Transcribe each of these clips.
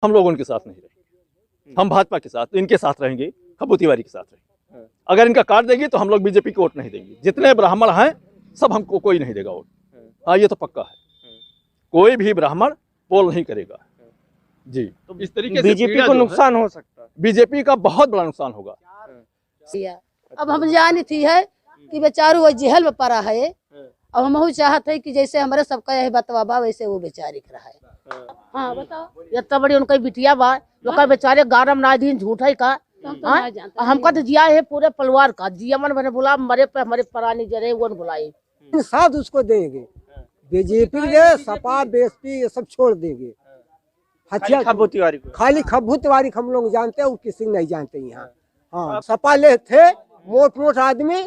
हम लोग उनके साथ नहीं रहेंगे, हम भाजपा के साथ, इनके साथ रहेंगे, खब्बू तिवारी के साथ रहेंगे। अगर इनका काट देंगे तो हम लोग बीजेपी को वोट नहीं देंगे। जितने ब्राह्मण हैं सब हमको कोई नहीं देगा वोट। हाँ, ये तो पक्का है, कोई भी ब्राह्मण पोल नहीं करेगा जी। तो इस तरीके से बीजेपी को नुकसान हो सकता है, बीजेपी का बहुत बड़ा नुकसान होगा। अब हम जानी थी है कि बेचारू वो जेल में पड़ा है। अब हम चाहते है कि जैसे हमारे सबका यही बतवा बा वैसे वो बेचारी रहा है। हाँ बताओ, इतना बड़ी उनका बिटिया बा, लोग बेचारे गारम ना दिन झूठ है का। हमका तो जिया है पूरे परिवार का जिया मन मैंने बोला मरे पे हमारे परानी जरे वो बुलाए साथ उसको देंगे। बीजेपी के सपा बीएसपी ये सब छोड़ देंगे। हथियार खब्बू तिवारी को खाली खब्बू तिवारी हम लोग जानते हैं और किसी नहीं जानते यहाँ। हाँ, सपा ले थे मोट मोट आदमी,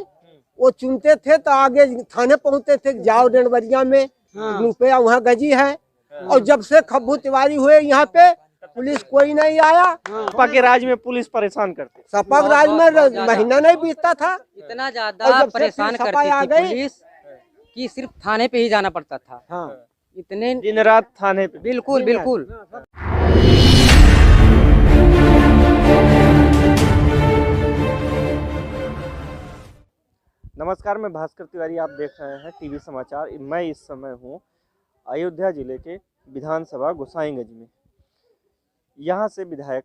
वो चुनते थे तो आगे थाने पहुँचते थे, जाओ डेनवरिया में रुपया वहाँ गजी है। और जब से खब्बू तिवारी हुए यहाँ पे पुलिस कोई नहीं आया। सपा के राज में पुलिस परेशान करते, सपा के राज में महीना नहीं बीतता था, इतना ज्यादा परेशान करती थी पुलिस कि सिर्फ थाने पे ही जाना पड़ता था। हाँ, इतने दिन रात थाने पे। बिल्कुल बिल्कुल। नमस्कार, मैं भास्कर तिवारी, आप देख रहे हैं टीवी समाचार। मैं इस समय हूँ अयोध्या जिले के विधानसभा गोसाईगंज में। यहाँ से विधायक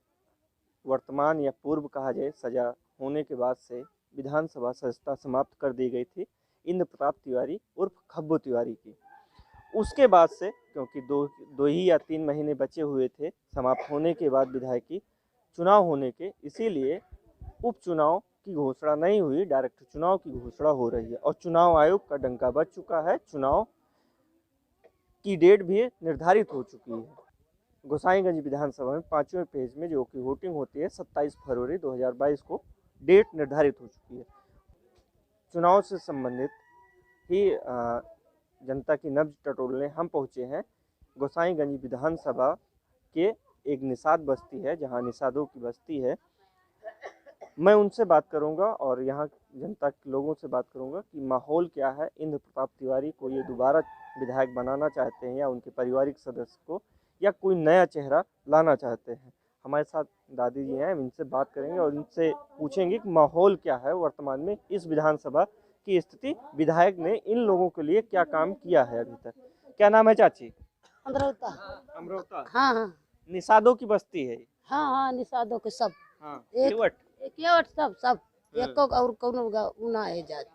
वर्तमान या पूर्व कहा जाए सजा होने के बाद से विधानसभा सदस्यता समाप्त कर दी गई थी इंद्र प्रताप तिवारी उर्फ खब्बू तिवारी की। उसके बाद से क्योंकि दो ही या 3 महीने बचे हुए थे समाप्त होने के बाद विधायकी चुनाव होने के, इसीलिए उपचुनाव की घोषणा नहीं हुई, डायरेक्ट चुनाव की घोषणा हो रही है। और चुनाव आयोग का डंका बज चुका है, चुनाव की डेट भी निर्धारित हो चुकी है। गोसाईगंज विधानसभा में 5वें फेज में जो कि वोटिंग होती है 27 फरवरी 2022 को डेट निर्धारित हो चुकी है। चुनाव से संबंधित ही जनता की नब्ज टटोलने हम पहुंचे हैं गोसाईगंज विधानसभा के एक निषाद बस्ती है, जहां निषादों की बस्ती है। मैं उनसे बात करूंगा और यहाँ जनता के लोगों से बात करूंगा कि माहौल क्या है, इंद्र प्रताप तिवारी को ये दोबारा विधायक बनाना चाहते हैं या उनके पारिवारिक सदस्य को, या कोई नया चेहरा लाना चाहते हैं। हमारे साथ दादी जी हैं, इनसे बात करेंगे और इनसे पूछेंगे कि माहौल क्या है वर्तमान में, इस विधानसभा की स्थिति, विधायक ने इन लोगों के लिए क्या काम किया है अभी तक। क्या नाम है चाची? अमरोता। हाँ हाँ निषादों की बस्ती है। हाँ हाँ, निषादों के सब हाँ, एक सब एक और कौन उना है जात।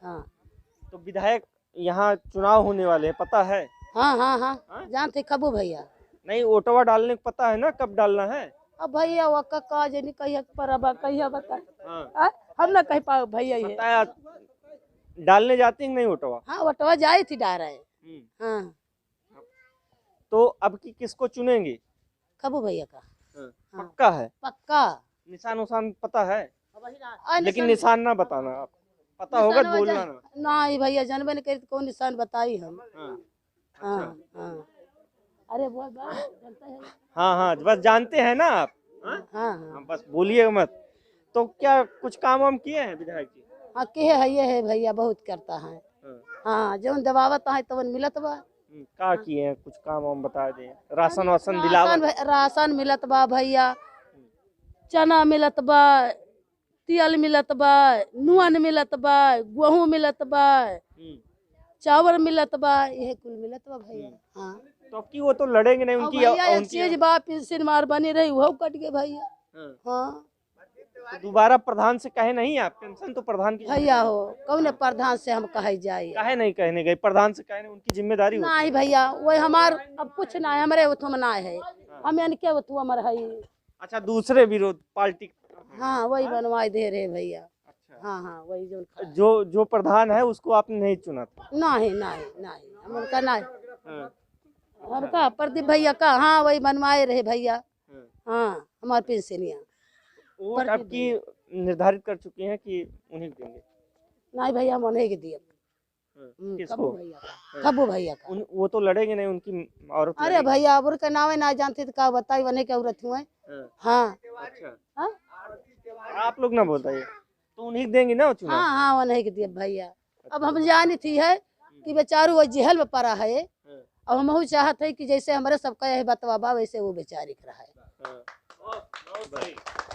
हाँ, तो विधायक यहाँ चुनाव होने वाले हैं, पता है? हाँ हाँ हाँ, जानते खब्बू भैया। नहीं, वोटवा डालने को पता है ना, कब डालना है? अब भैया वो का जे नहीं कहिया पर अब कहिया बता। हाँ, हम ना कह पाओ भैया ये बताया। डालने जाती नहीं वोटवा? हाँ, वटवा जाए थी डाल रहे। हाँ, तो अब की किसको चुनेंगे? खब्बू भैया का। हाँ, पक्का है? पक्का। निशान उशान पता है? लेकिन निशान निशान ना बताना, आप पता होगा तो बोलना ना। नहीं भैया, जानबे नहीं करी तो कौन निशान बताई हम। हाँ, हाँ हाँ, अरे वो जानता है। हाँ हाँ, बस जानते हैं ना आप। हाँ हाँ, बस बोलिए मत। तो क्या कुछ काम वाम किए हैं विधायक जी? हाँ के है ये है भैया, बहुत करता है। हाँ, जो दबावत है तो मिलत बा। क्या किए हैं, कुछ काम वाम बता दें। राशन वाशन दिलावा? राशन मिलत बा भैया, चना मिलत बा, तेल मिलत बा, नून मिलत बा, गेहूँ मिलत बा, चावल मिलत बा, यह कुल मिलत बा भैया। हाँ, तो अब की वो तो लड़ेंगे नहीं, उनकी एक चीज बा पेंशन मार बनी रही वो कट गए भैया। हाँ, तो दोबारा प्रधान से कहे नहीं आप? पेंशन तो प्रधान की भैया हो, कौन प्रधान से हम कहे जाए? कहे नहीं कहने गए, प्रधान से कहने उनकी जिम्मेदारी होती है। नहीं भैया, वही हमार अब कुछ ना है, हमारे उठम ना है, हम इनके उठू हमारे है। अच्छा, दूसरे विरोध पार्टी? हाँ, वही बनवाई दे रहे भैया। अच्छा, हाँ हाँ, वही जो प्रधान है उसको आपने नहीं चुना था? नहीं नहीं नहीं, हम उनका नहीं, हमका प्रदीप भैया का। हाँ, वही बनवाए रहे भैया। हाँ, हमारे पेंशनिया वोट आपकी निर्धारित कर चुकी हैं कि उन्हीं को देंगे? नहीं भैया, हम उन्हें के दिए। किसको? खब्बू भैया का। वो तो लड़ेंगे नहीं, उनकी औरत अरे भैया, अब उनका नाम ना जानते तो का बताई, बने के औरत हुए। हाँ, अच्छा, हाँ आप लोग ना बताइए, तो उन्हीं को देंगे ना चुनाव? हाँ हाँ, उन्हें के दिए भैया। अब हम जानी थी है कि बेचारू वो जेल में पड़ा है। अब हम चाहत है कि जैसे हमारे सबका यही बतवा बा वैसे वो बेचारी के रहा है।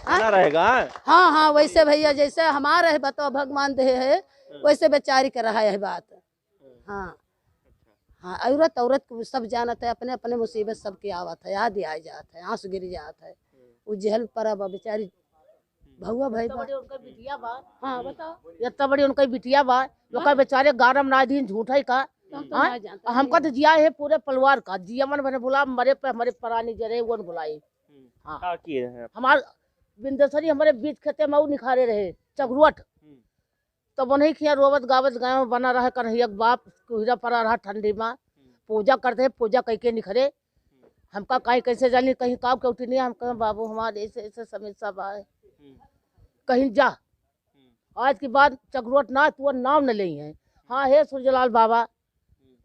बना रहेगा। हाँ हाँ वैसे भैया जैसे हमारा है बतवा भगवान दे है वैसे बेचारी के रहा है बात। हाँ हाँ औरत औरत को सब जानत है, अपने अपने मुसीबत सबकी आवत है, याद आ जात है, आंसू गिर जात है, वो जेहल पर बेचारी भगवा भाई उनका बिटिया बा। हाँ बताओ इतना बड़ी उनका बिटिया बा लोग बेचारे गारम नादीन झूठा का हमका तो जिया है पूरे परिवार का जिया मन मैंने बोला मरे पे हमारे परानी जरे वो बुलाई। हाँ क्या किए हैं आप? हमार बिंदेसरी हमारे बीच खेते में निखारे रहे चगरुट तो वही खिया रोवत गावत गाँव बना रहा कन्हैया बाप कुहरा पड़ा रहा ठंडी में पूजा करते हैं, पूजा कह के निखरे हमका कहीं कैसे जानी कहीं काम के उठी नहीं। हम कहें बाबू हमारे ऐसे ऐसे समस्या बा है कहीं जा आज की बात चगरुट ना तू नाम न ले है। हाँ हे सूरजलाल बाबा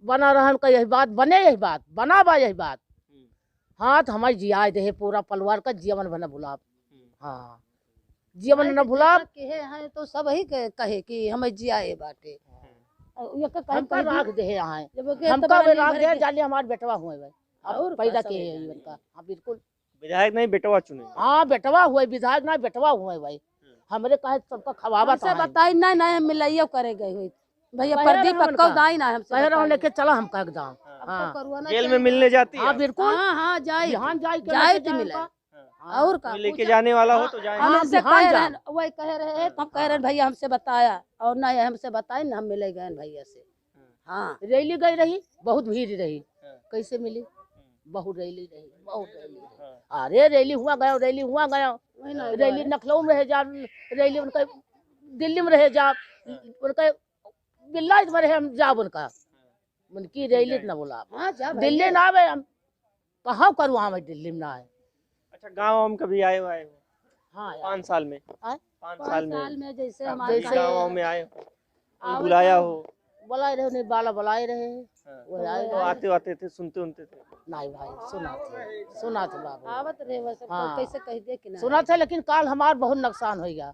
बना रहा का यही बात बने यही बात बना बा यही बात। हाँ तो हमारी जिया दे पूरा परिवार का जीवन बना भुलाब। हाँ जीवन न भुलाब कहे हैं तो सब ही कहे कि हमें जियाए बाटे हमका राख दे यहाँ जब हमका राख दे जाने हमारे बेटवा हुए भाई और पैदा के है जीवन का। हाँ बिल्कुल विधायक नहीं बेटवा चुने। हाँ बेटवा हुए विधायक ना बेटवा हुए भाई हमरे कहे सबका खवाबा से बताई नहीं नहीं हम मिलाइयो करे गए हुई भैया प्रदीप पक्का दाई ना हमसे कह रहा लेके चला हमका एकदम। हाँ जेल में मिलने जाती है। हाँ बिल्कुल हाँ हाँ जाए ध्यान जाए जाए तो मिला और का कोई लेके जाने वाला हो तो जाए। हम हमसे हाँ, कह जा। रहे हैं वही कह रहे हैं तो हम कह रहे हैं भैया हमसे बताया और ना हमसे बताए ना हम मिले गए भैया से। हाँ रैली गई रही बहुत भीड़ रही कैसे मिली बहुत रैली रही बहुत रैली रही। अरे रैली हुआ गया रैली लखनऊ में रह जा रैली उनका दिल्ली में रह जा उनका बिल्ला में रहे हम जाब उनका उनकी रैली न बोला हाँ जा दिल्ली ना आवे हम कहाँ करूँ वहाँ में दिल्ली में ना आए। अच्छा गाँव हम कभी आए हुए हो? हाँ 5 साल में आए? 5 पाँच साल साल में में जैसे हमारे जैसे गाँव में आए हो कोई बुलाया हो? बुलाए रहे नहीं बाला बुलाए रहे वो आए तो आते थे सुनते थे। नहीं भाई सुना थे बाबू आवत रहे वैसे हाँ। कैसे कह दे कि ना सुना थे लेकिन काल हमार बहुत नुकसान हो गया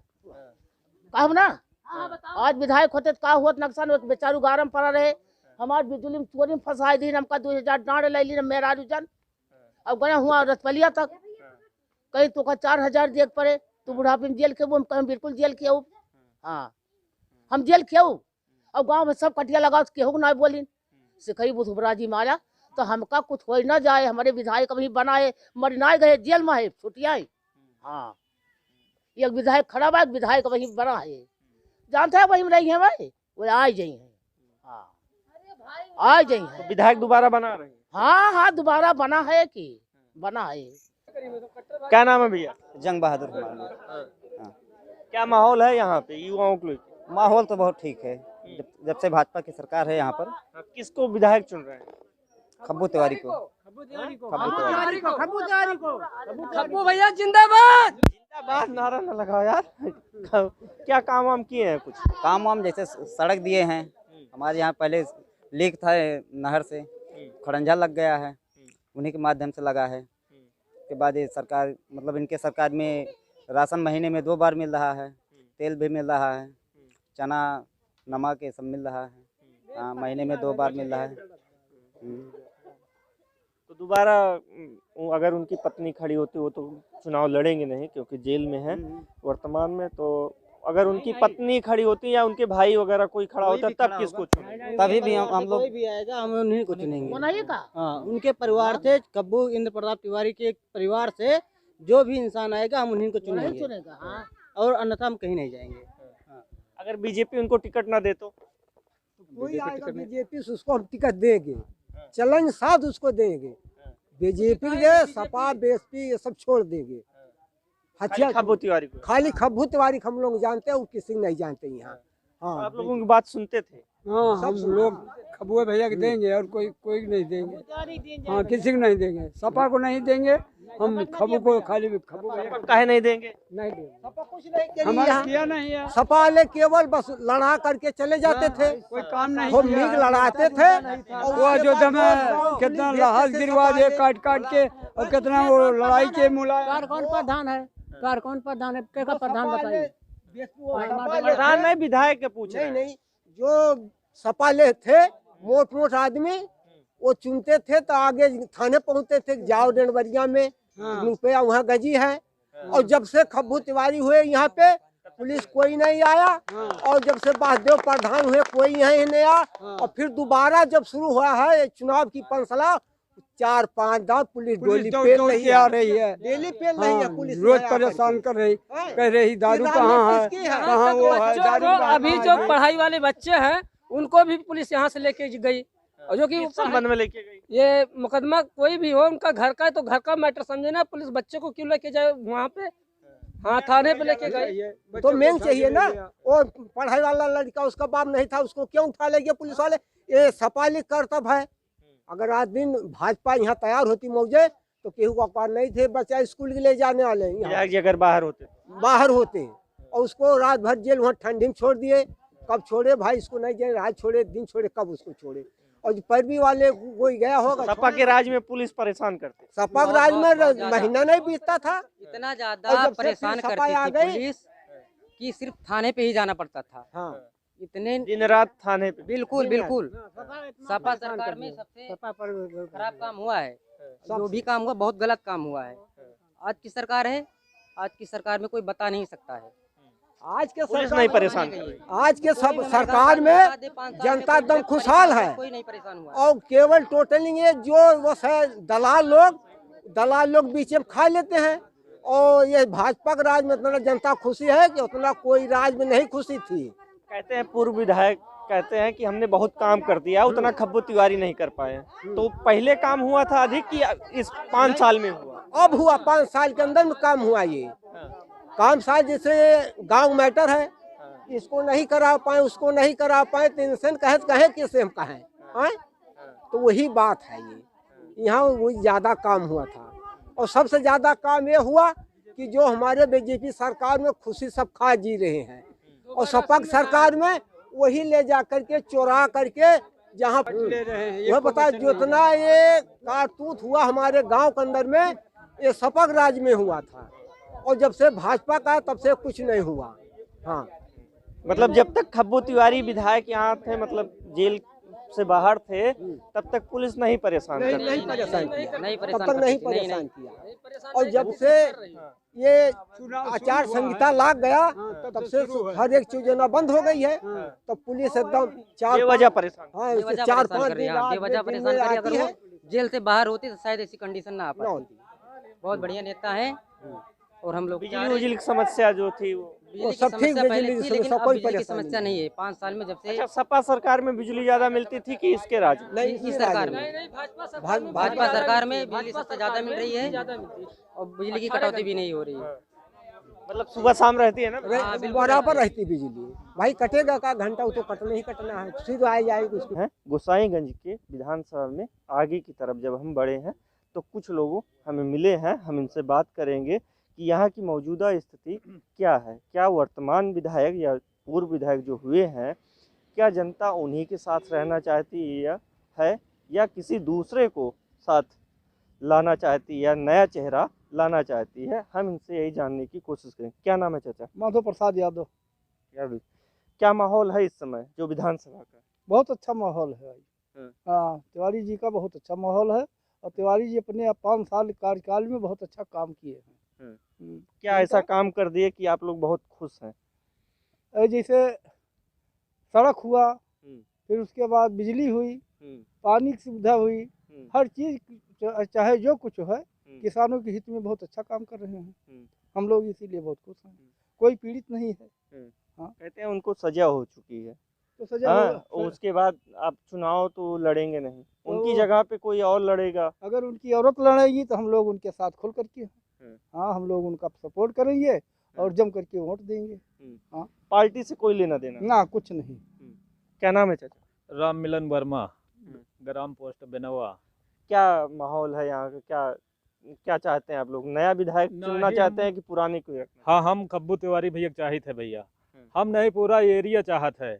कहब ना। आज विधायक होते तो का हुआ नुकसान हो बेचारू गारम पड़ा रहे हमार बिजली में चोरी में फंसाए दी हमका 2000 डांड ले ली मेरा रुझान अब गया हुआ रसपलिया तक कहीं तो का 4000 दे पड़े तू बुढ़ापे में जेल खेबू हम कहीं बिल्कुल जेल खेऊ। हाँ हम जेल खेऊ अब गाँव में सब कटिया लगाओ केहू ना बोली सिखई बुधबरा जी मारा तो हमका कुछ हो ना जाए हमारे विधायक अभी बनाए मरना गए जेल में है छुट्टिया। हाँ एक विधायक खड़ा बा विधायक वही बना है जानते हैं वही रही है भाई वो आ जाई है। हाँ आ जाई है तो विधायक दोबारा बना रहे हैं। हाँ दोबारा बना है कि बना है। क्या नाम है भैया? जंग बहादुर हमारे। क्या माहौल है यहाँ पे युवाओं को लेकर? माहौल तो बहुत ठीक है जब से भाजपा की सरकार है यहाँ पर। किसको विधायक चुन रहे हैं? खब्बू तिवारी को। खब्बू भैया जिंदाबाद। जिंदाबाद नारा न लगाओ यार। क्या काम वाम किए हैं कुछ? काम वाम जैसे सड़क दिए हैं हमारे यहाँ पहले लीक था नहर से खड़ंजा लग गया है उन्हीं के माध्यम से लगा है। के बाद ये सरकार मतलब इनके सरकार में राशन महीने में 2 बार मिल रहा है तेल भी मिल रहा है चना नमक ये सब मिल रहा है। हाँ महीने में 2 बार मिल रहा है। तो दोबारा अगर उनकी पत्नी खड़ी होती वो तो चुनाव लड़ेंगे नहीं क्योंकि जेल में है वर्तमान में। तो अगर उनकी पत्नी खड़ी होती या उनके भाई वगैरह कोई खड़ा होता तब किसको चुनेंगे? तभी भी हम लोग कोई भी आएगा हम उन्हीं को चुनेंगे। नहीं का हाँ उनके परिवार से कब्बू इंद्र प्रताप तिवारी के परिवार से जो भी इंसान आएगा हम उन्हीं को चुनेंगे चुनेगा। हाँ और अन्यथा हम कहीं नहीं जाएंगे। अगर बीजेपी उनको टिकट ना दे तो? कोई आएगा बीजेपी से उसको हम टिकट देंगे चलेंगे साथ उसको देंगे बीजेपी के सपा बीएसपी ये सब छोड़ देंगे। खाली खब्बू तिवारी को? खाली खब्बू तिवारी हम लोग जानते हैं और किसी को नहीं जानते यहाँ। हाँ आप लोगों की बात सुनते थे? हाँ हम लोग खबुआ भैया को देंगे और कोई नहीं देंगे। हाँ किसी को नहीं देंगे सपा को नहीं देंगे हम खबू को खाली खबू भैया काहे नहीं देंगे? नहीं देंगे सपा कुछ नहीं हमारा यहाँ किया नहीं है सपा वाले केवल बस लड़ा करके चले जाते थे कोई काम नहीं खूब किया। मीग लड़ाते थे और वो अयोध्या में कितना लहास गिरवा दिए काट के और कितना वो लड़ाई के मुलायम। कौन प्रधान है कौन प्रधान है क्या प्रधान बताइए। प्रधान नहीं विधायक के पूछ रहे नहीं हैं। नहीं जो सपा ले थे मोट आदमी वो चुनते थे तो आगे थाने पहुंचते थे, जाओ डेनवरिया में रुपया वहाँ गजी है। और जब से खब्बू तिवारी हुए यहाँ पे पुलिस कोई नहीं आया, और जब से बासदेव प्रधान हुए कोई यहाँ नहीं आया। और फिर दोबारा जब शुरू हुआ है चुनाव की पंसला, 4-5 दाव पुलिस डोली पे नहीं आ रही है, डेली पे नहीं है पुलिस, रोज परेशान कर रही, कह रही दारू कहाँ है, कहाँ वो है दारू। अभी जो पढ़ाई वाले बच्चे हैं उनको भी पुलिस यहाँ से लेके गई, और जो कि संबंध में लेके गई। ये मुकदमा कोई भी हो उनका घर का है तो घर का मैटर समझे ना, पुलिस बच्चे को क्यों लेके जाए वहाँ पे, हाँ थाने पे लेके गई। तो मेन चाहिए ना, वो पढ़ाई वाला लड़का उसका बाप नहीं था, उसको क्यों उठा ले गए पुलिस वाले? ये सपाली कर्तव्य है। अगर आज दिन भाजपा यहाँ तैयार होती मौजे तो केहू का औकात नहीं थे बच्चा स्कूल के ले जाने वाले यहाँ अगर बाहर होते और उसको रात भर जेल वहाँ ठंडी में छोड़ दिए। कब छोड़े भाई इसको नहीं जाए, रात छोड़े दिन छोड़े, कब उसको छोड़े? और जो पैरवी वाले कोई गया होगा। सपा के राज में पुलिस परेशान करते, सपा के राज में महीना नहीं बीतता था, इतना ज्यादा परेशान करती थी पुलिस कि सिर्फ थाने पे ही जाना पड़ता था। हाँ, इतने दिन रात थाने पे। बिल्कुल बिल्कुल। सपा सरकार में सबसे खराब काम हुआ है, जो भी काम हुआ बहुत गलत काम हुआ है। आज की सरकार है, आज की सरकार में कोई बता नहीं सकता है। आज के पुलिस नहीं परेशान, आज के सब सरकार में जनता एकदम खुशहाल है। कोई नहीं परेशान हुआ, और केवल टोटली ये जो वो दलाल लोग बीच में खा लेते हैं। और ये भाजपा के राज में इतना जनता खुशी है कि उतना कोई राज में नहीं खुशी थी। कहते हैं पूर्व विधायक कहते हैं कि हमने बहुत काम कर दिया, उतना खब्बू तिवारी नहीं कर पाए। तो पहले काम हुआ था अधिक कि इस 5 साल में हुआ? अब हुआ 5 साल के अंदर में काम हुआ। ये काम शायद जैसे गांव मैटर है, इसको नहीं करा पाए उसको नहीं करा पाए, तो इंसान कहे किसे हम कहें। तो वही बात है, ये यहाँ वही ज्यादा काम हुआ था। और सबसे ज्यादा काम ये हुआ कि जो हमारे बीजेपी सरकार में खुशी सब खा जी रहे हैं, और सपा सरकार में वही ले जा करके चोरा करके जहाँ वह बता जितना ये कारतूत हुआ हमारे गांव के अंदर में, ये सपा राज में हुआ था। और जब से भाजपा का तब से कुछ नहीं हुआ। हाँ, मतलब जब तक खब्बू तिवारी विधायक यहाँ थे, मतलब जेल से बाहर थे, तब तक पुलिस नहीं परेशान नहीं करती। परेशान किया, नहीं तब तक नहीं परेशान किया। और जब से ये आचार संहिता लाग गया तब से हर एक चीज ना बंद हो गई है। तो पुलिस एकदम बेवजह परेशान। हाँ, बेवजह 4-5 दिन बेवजह परेशान करी। अगर वो जेल से बाहर होती तो शायद ऐसी कंडीशन ना आ पाती। बहुत बढ़िया नेता है, और हम लोग बिजली की समस्या जो थी बिजली सब की ठीक, समस्या पहले बिजली थी, की लेकिन समस्या अब कोई बिजली की परेशानी समस्या नहीं है। 5 साल में जब से अच्छा, सपा सरकार में बिजली ज्यादा मिलती थी कि इसके राज में? नहीं, इस सरकार में, भाजपा सरकार में बिजली सबसे ज्यादा मिल रही है, और बिजली की कटौती भी नहीं हो रही है। मतलब सुबह शाम रहती है ना? बराबर रहती बिजली। भाई कटेगा का घंटा, वो तो कटना ही कटना है, सीधे आ जाएगी उसको। है गोसाईगंज के विधानसभा में आगे की तरफ जब हम बढ़े हैं तो कुछ लोग हमें मिले हैं, हम इनसे बात करेंगे कि यहाँ की मौजूदा स्थिति क्या है, क्या वर्तमान विधायक या पूर्व विधायक जो हुए हैं, क्या जनता उन्हीं के साथ रहना चाहती है या किसी दूसरे को साथ लाना चाहती है या नया चेहरा लाना चाहती है। हम इनसे यही जानने की कोशिश करें। क्या नाम है चाचा? माधव प्रसाद यादव। क्या माहौल है इस समय जो विधानसभा का? बहुत अच्छा माहौल है। हाँ, तिवारी जी का बहुत अच्छा माहौल है, और तिवारी जी अपने 5 साल कार्यकाल में बहुत अच्छा काम किए हैं। क्या ऐसा काम कर दिए कि आप लोग बहुत खुश हैं? जैसे सड़क हुआ, फिर उसके बाद बिजली हुई, पानी की सुविधा हुई, हर चीज चाहे जो कुछ है, किसानों के हित में बहुत अच्छा काम कर रहे हैं। हम लोग इसीलिए बहुत खुश हैं, कोई पीड़ित नहीं है। हाँ, कहते हैं उनको सजा हो चुकी है, तो सजा उसके बाद आप चुनाव तो लड़ेंगे नहीं, उनकी जगह पे कोई और लड़ेगा। अगर उनकी औरत लड़ेगी तो हम लोग उनके साथ खुल करके, हाँ, हम लोग उनका सपोर्ट करेंगे और जम करके वोट देंगे। हाँ, पार्टी से कोई लेना देना ना, कुछ नहीं। क्या नाम है चाचा? राम मिलन वर्मा, ग्राम पोस्ट बेनवा। क्या माहौल है यहाँ का? क्या चाहते हैं आप लोग? नया विधायक चुनना चाहते हैं कि पुराने को रखना? हाँ, हम खब्बू तिवारी भैया चाहते हैं भैया, हम नहीं पूरा एरिया चाहत है।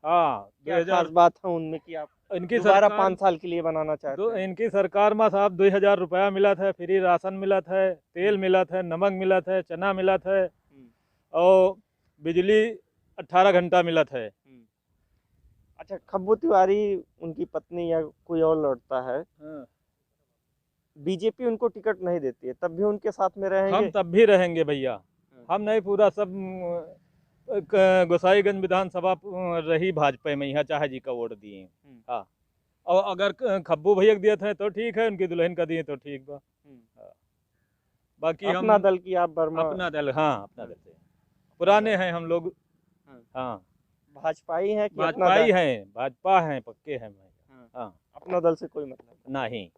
हाँ, क्या खास बात है उनमें कि आप इनकी दोबारा 5 साल के लिए बनाना चाहते हैं? इनकी सरकार में साहब 2000 रुपया मिला था, फ्री राशन मिला था, तेल मिला था, नमक मिला था, चना मिला था, और बिजली 18 घंटा मिला था। अच्छा, खब्बू तिवारी उनकी पत्नी या कोई और लड़ता है, बीजेपी उनको टिकट नहीं देती है, तब भी उनके साथ में रहेंगे? हम तब भी रहेंगे भैया, हम नहीं पूरा सब गोसाईगंज विधानसभा रही भाजपा में, यहाँ चाहे जी का वोट दिए। हाँ, और अगर खब्बू भैया दिए थे तो ठीक है, उनकी दुल्हन का दिए तो ठीक बा। हाँ। बाकी अपना हम दल की आप वर्मा? अपना दल, हाँ अपना दल से पुराने हैं हम लोग। हाँ, भाजपाई है कि अपना भाजपा ही दल? हैं, भाजपा हैं, पक्के हैं। हाँ, अपना दल से कोई मतलब नहीं,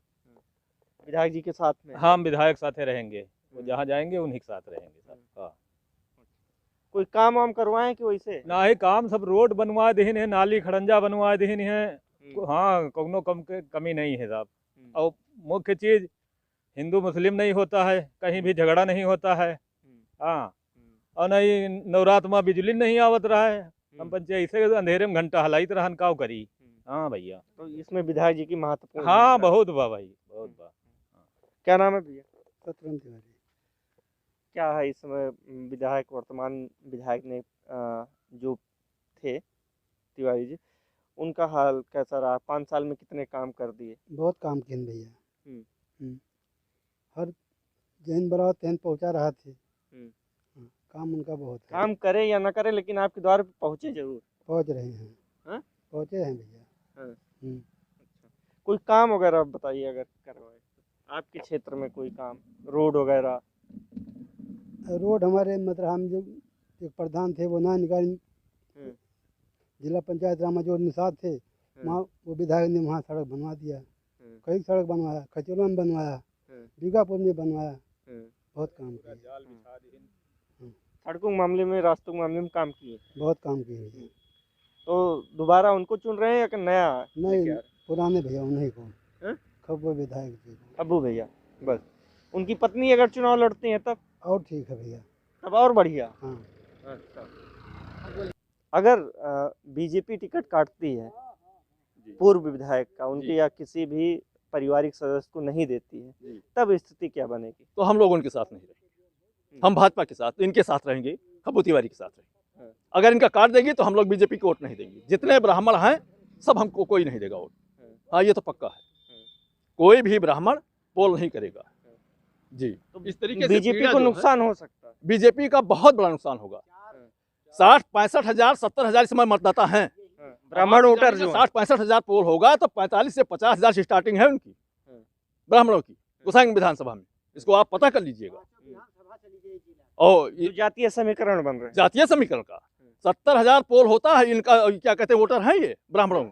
विधायक जी के साथ में? हम विधायक साथे रहेंगे, वो जहाँ जाएंगे उन्हीं के साथ रहेंगे सब। हाँ, कोई काम वाम करवाएं कि वैसे? ना ही काम, सब रोड बनवा दीन है, नाली खड़ंजा बनवा दीन है। हाँ, कोनो कम के कमी नहीं है साहब। और मुख्य चीज हिंदू मुस्लिम नहीं होता है, कहीं भी झगड़ा नहीं होता है। हाँ, और नहीं नवरात्र में बिजली नहीं आवत रहा है, हम पंचायत से अंधेरे में घंटा हलाइत रहन काव करी। हाँ भैया, तो इसमें विधायक जी की महत्वपूर्ण हाँ भूमिका है। बहुत बा भाई, बहुत बा। क्या नाम है भैया? सतरंग तिवारी। क्या है इस समय विधायक, वर्तमान विधायक ने जो थे तिवारी जी, उनका हाल कैसा रहा? 5 साल में कितने काम कर दिए? बहुत काम किए हैं भैया। हम्म। हर जैन बराबर तहन पहुँचा रहा थे। हम्म। काम उनका बहुत है। काम करे या ना करे, लेकिन आपके द्वार पे पहुंचे जरूर। पहुँच रहे हैं। हाँ? पहुँचे हैं भैया। कोई काम वगैरह बताइए अगर करवाए आपके क्षेत्र में, कोई काम, रोड वगैरह? रोड हमारे मतलब हम जो एक प्रधान थे वो ना निकाल, जिला पंचायत रामा जो निषाद थे वहाँ, वो विधायक ने वहाँ सड़क बनवा दिया। कई सड़क बनवाया, खचौला में बनवाया, बीघापुर में बनवाया, बहुत काम किया। सड़कों के मामले में, रास्तों के मामले में काम किए, बहुत काम किए। तो दोबारा उनको चुन रहे हैं या कि नया? नहीं, पुराने भैया उन्हीं को, हैं? खब्बू विधायक जी को। अबू भैया बस। उनकी पत्नी अगर चुनाव लड़ती हैं तब और ठीक है भैया, तब और बढ़िया। हाँ। अच्छा, अगर बीजेपी टिकट काटती है पूर्व विधायक का, उनके या किसी भी पारिवारिक सदस्य को नहीं देती है, तब स्थिति क्या बनेगी? तो हम लोग उनके साथ नहीं रहेंगे, हम भाजपा के साथ, इनके साथ रहेंगे, खब्बू तिवारी के साथ रहेंगे। अगर इनका काट देगी तो हम लोग बीजेपी को वोट नहीं देंगे, जितने ब्राह्मण हैं सब हमको कोई नहीं देगा वोट। हाँ, ये तो पक्का है, कोई भी ब्राह्मण पोल नहीं करेगा जी। तो इस तरीके से बीजेपी को नुकसान हो सकता है? बीजेपी का बहुत बड़ा नुकसान होगा। 60-65 हजार 70 हजार समय मतदाता हैं, ब्राह्मण वोटर जो 60-65 हजार पोल होगा तो 45 से 50 हजार स्टार्टिंग है उनकी, ब्राह्मणों की, गोसाईगंज विधानसभा में। इसको आप पता कर लीजिएगा। और जातीय समीकरण बन रहे हैं, जातीय समीकरण का 70 हजार पोल होता है इनका, क्या कहते हैं, वोटर हैं ये ब्राह्मणों।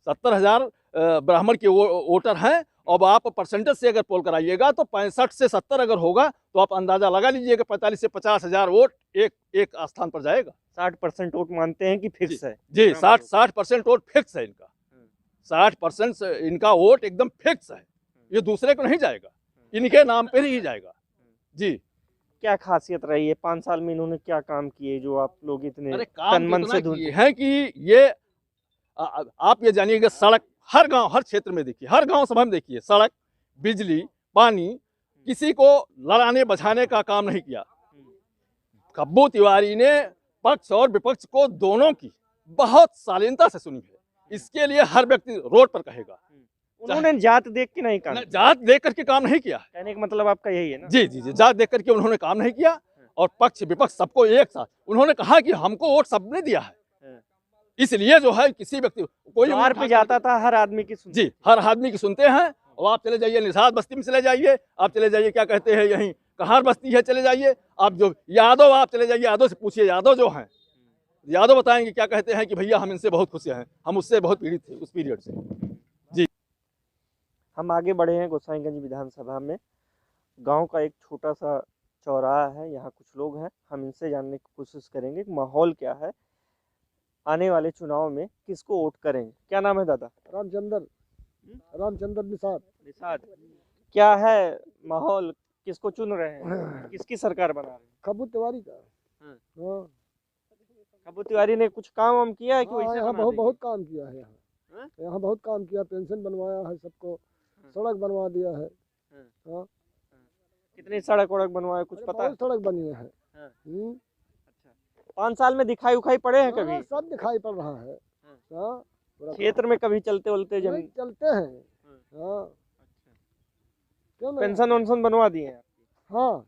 70 हजार ब्राह्मण के वोटर हैं। अब आप परसेंटेज से अगर पोल कराइएगा तो 65 से 70 अगर होगा तो आप अंदाजा लगा लीजिएगा 45 से 50 हजार वोट एक स्थान पर जाएगा। 60% वोट मानते हैं कि फिक्स है? जी, 60% वोट फिक्स है इनका, 60% इनका वोट एकदम फिक्स है, ये दूसरे को नहीं जाएगा, इनके नाम पर ही जाएगा जी। क्या खासियत रही है 5 साल में, इन्होंने क्या काम किए जो आप लोग इतने काम तन मन से किए हैं कि ये आप ये जानिएगा, सड़क हर गांव हर क्षेत्र में देखिए, हर गांव सभा में देखिए, सड़क, बिजली, पानी, किसी को लड़ाने बचाने का काम नहीं किया। खब्बू तिवारी ने पक्ष और विपक्ष को दोनों की बहुत शालीनता से सुनी है, इसके लिए हर व्यक्ति रोड पर कहेगा। उन्होंने जात देख के नहीं काम, जात देख करके काम नहीं किया, कहने का मतलब आपका यही है ना? जी जी जी, जात देख करके उन्होंने काम नहीं किया। और पक्ष विपक्ष सबको एक साथ उन्होंने कहा कि हमको वोट सबने दिया है, इसलिए जो है किसी व्यक्ति कोई द्वार पे जाता था, हर आदमी की जी, हर आदमी की सुनते हैं। और आप चले जाइए निषाद बस्ती में चले जाइए, आप चले जाइए क्या कहते हैं यहीं कहार बस्ती है, चले जाइए आप, जो यादव, आप चले जाइए यादव से पूछिए, यादव जो हैं, यादव बताएंगे क्या कहते हैं कि भैया हम इनसे बहुत खुश हैं, हम उससे बहुत पीड़ित थे उस पीरियड से जी। हम आगे बढ़े हैं गोसाईगंज विधानसभा में। गांव का एक छोटा सा चौराहा है, यहाँ कुछ लोग हैं, हम इनसे जानने की कोशिश करेंगे कि माहौल क्या है, आने वाले चुनाव में किसको वोट करेंगे। क्या नाम है दादा? रामचंद्र निषाद। क्या है माहौल, किसको चुन रहे हैं, किसकी सरकार बना रहे हैं? खब्बू तिवारी का। खब्बू तिवारी ने कुछ काम वाम किया है कि वैसे यहाँ बना देंगे? बहुत काम किया है, यहाँ बहुत काम किया, पेंशन बनवाया है सबको, सड़क बनवा दिया है। कितनी सड़क वड़क बनवाए कुछ पता है? सड़क बनी है। अच्छा, 5 साल में दिखाई उखाई पड़े हैं कभी? सब दिखाई पड़ रहा है। हाँ, पूरा क्षेत्र में कभी चलते उलते नहीं, जमीन चलते हैं। हाँ, क्यों नहीं? पेंशन वेंशन बनवा दिए हैं? हाँ,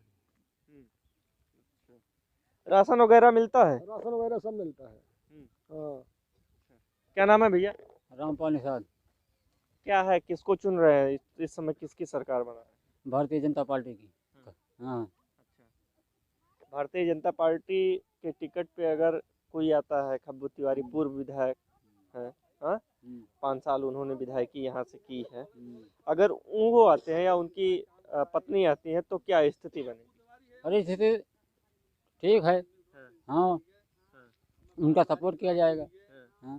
राशन वगैरह मिलता है? राशन वगैरह सब मिलता है। हाँ, क्या नाम है भैया? रामपाल निषाद, क्या है, किसको चुन रहे हैं इस समय, किसकी सरकार बना है? भारतीय जनता पार्टी की। हाँ, भारतीय जनता पार्टी के टिकट पे अगर कोई आता है, खब्बू तिवारी पूर्व विधायक है, हाँ, 5 साल उन्होंने विधायकी यहाँ से की है, अगर वो आते हैं या उनकी पत्नी आती है तो क्या स्थिति बनेगी? अरे स्थिति ठीक है। हाँ, उनका सपोर्ट किया जाएगा। हाँ,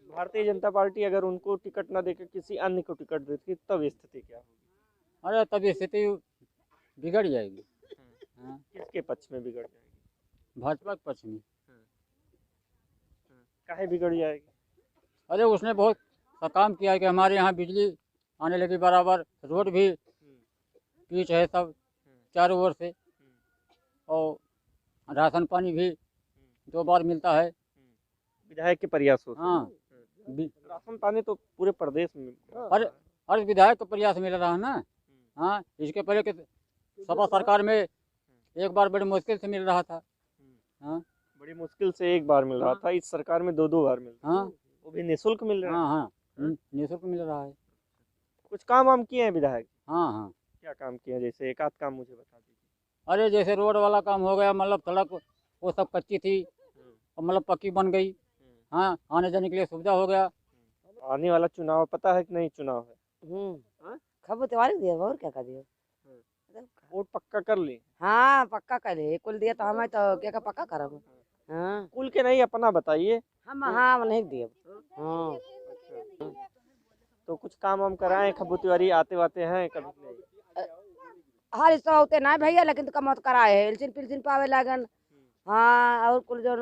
भारतीय जनता पार्टी अगर उनको टिकट ना देकर किसी अन्य को टिकट देती तब स्थिति क्या होगी? अरे तब स्थिति बिगड़ जाएगी। हाँ, किसके पक्ष में बिगड़ जाएगी? भाजपा के पक्ष में। काहे बिगड़ जाएगी? अरे उसने बहुत सा काम किया है कि हमारे यहाँ बिजली आने लगी बराबर, रोड भी पीच है सब चारों ओर से, और राशन पानी भी 2 बार मिलता है। विधायक के प्रयासों से। हाँ, राशन पानी तो पूरे प्रदेश में। हर विधायक को प्रयास मिल रहा है ना। हाँ, इसके पहले के सपा सरकार में एक बार बड़ी मुश्किल से मिल रहा था। हाँ, बड़ी मुश्किल से एक बार मिल रहा था, इस सरकार में 2 बार मिल रहा है। हाँ, वो भी निःशुल्क मिल रहा है। हाँ, हाँ, निःशुल्क मिल रहा है। कुछ काम वाम किए हैं विधायक? हाँ, हाँ, क्या काम किए हैं? जैसे एक आध काम मुझे बता दीजिए। अरे जैसे रोड वाला काम हो गया, मतलब सड़क वो सब कच्ची थी और मतलब पक्की बन गई। हाँ, आने जाने के लिए सुविधा हो गया। आने वाला चुनाव पता है कि नहीं? चुनाव है, खबर तिवारी दिया और क्या कर दिया? वोट पक्का कर ली? हाँ पक्का करे, कुल दिया तो हमें तो क्या पक्का करोगे? हाँ कुल के नहीं, अपना बताइए। हम नहीं दिए। हाँ तो कुछ काम वाम कराए खब्बू तिवारी? आते वाते हैं कभी नहीं? हर इस होते ना भैया, लेकिन तो कम कराए है, इलसिन पिलसिन पावे लगन। हाँ, और कुल जो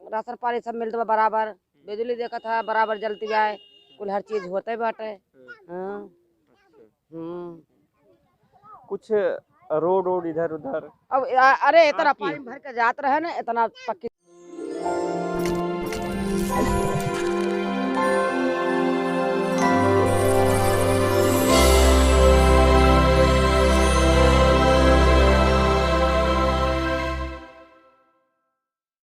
राशन पानी सब मिलता बराबर, बिजली देखा था बराबर जलती जाए, कुल हर चीज होते बाटे। हाँ, कुछ रोड इधर उधर अब अरे इतना पानी भर के जात रहे ना, इतना पक्की